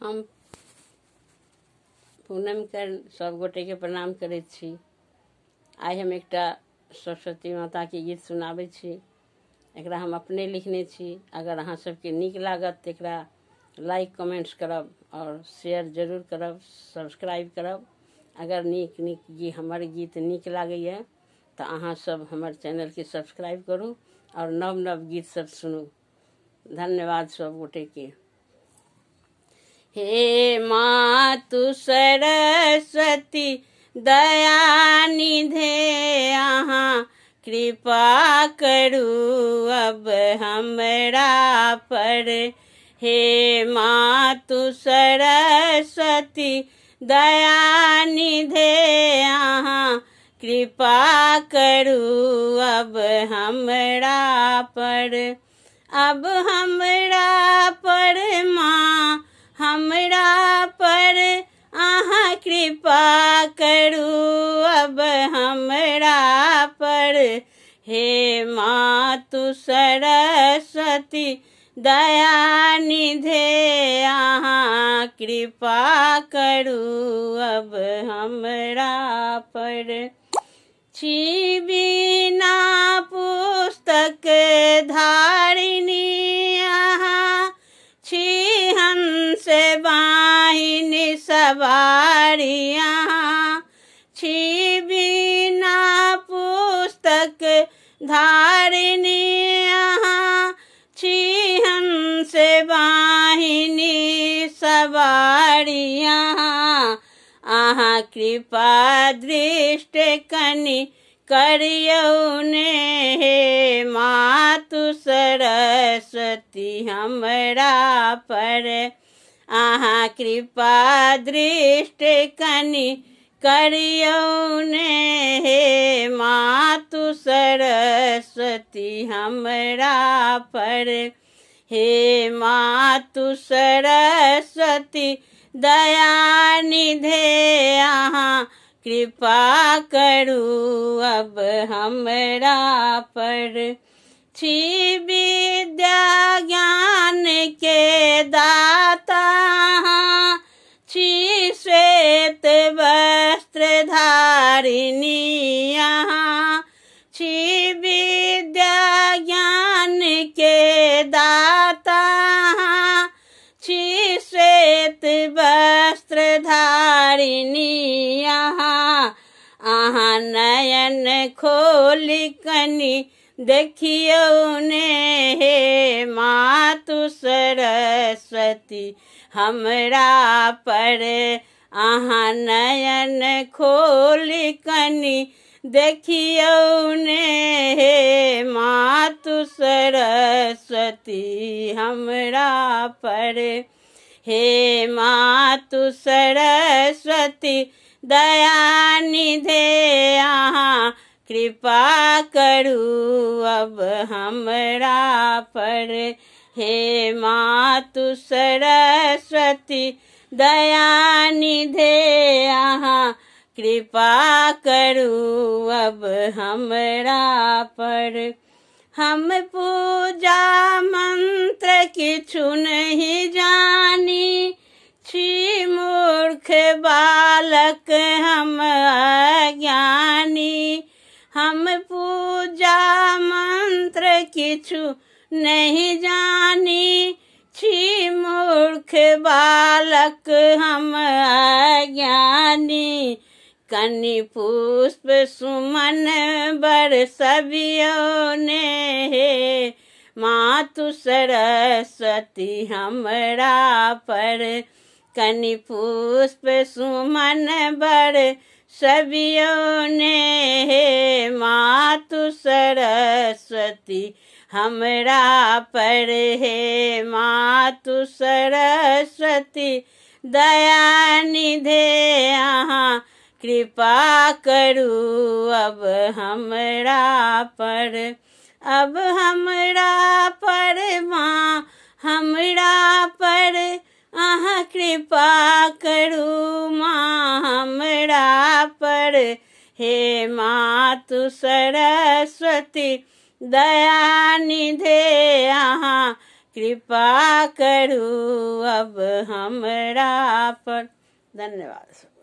हम पूनम के सब गोटे के प्रणाम करैत छी। आइ हम एकटा सरस्वती माता के गीत सुनाबै छी। एकरा हम अपने लिखने छी। अगर अहाँ सबके नीक लागत तऽ एकरा लाइक कमेंट्स करब और शेयर जरूर करब, सब्सक्राइब करब। अगर हमर गीत नीक लागैए तऽ अहाँ सब हमर चैनल के सब्सक्राइब करू और नव नव गीत सब सुनू। धन्यवाद सब गोटे के। हे मातु सरस्वती दया निधे अहाँ कृपा करू अब हमरा पर। हे मातु सरस्वती दया निधे अहाँ कृपा करू अब हमरा पर। अब हमरा पर माँ हमरा पर अहाँ कृपा करू अब हमरा पर। हे मातु सरस्वती दया निधे अहाँ कृपा करू अब हमरा पर। छी बिना पुस्तक धारिणी अहाँ छी हंस वाहिनी सवारी अहाँ। छी बिना पुस्तक धारिणी अहाँ छी हंस वाहिनी सवारी अहाँ। अहाँ कृपा दृष्टि कनि करियौ ने हे मातु सरस्वती हमरा पर। अहाँ कृपा दृष्टि कनि करियौ ने हे मातु सरस्वती हमरा पर। हे मातु सरस्वती दया निधे अहाँ कृपा करू अब हमरा पर। छी विद्या ज्ञान के दाता छी श्वेत वस्त्र धारिणी यहाँ। छी विद्या ज्ञान के दाता छी श्वेत वस्त्र धारिणी यहाँ। अहाँ नयन खोलि कनि देखियौ ने हे मातु सरस्वती हमरा पर। अहाँ नयन खोलि कनि देखियौ ने हे मातु सरस्वती हमरा पर। हे मातु सरस्वती दया निधे अहाँ कृपा करू अब हमरा पर। हे मातु सरस्वती दया निधे अहाँ कृपा करू अब हमरा पर। हम पूजा मंत्र किछु नहीं जानी छी मूर्ख बालक हम अज्ञानी। हम पूजा मंत्र किछु नहीं जानी छी मूर्ख बालक हम अज्ञानी। कनि पुष्प सुमन बरसबियौ ने हे मातु सरस्वती हमरा पर। कनि पुष्प सुमन बरसबियौ ने हे मातु सरस्वती हमरा पर। हे मातु सरस्वती दया निधे अहाँ कृपा करू अब हमरा पर। अब हमरा पर माँ हमरा पर अहाँ कृपा करू माँ हमरा पर। हे मातु सरस्वती दया निधे अहाँ कृपा करू अब हमरा पर। धन्यवाद।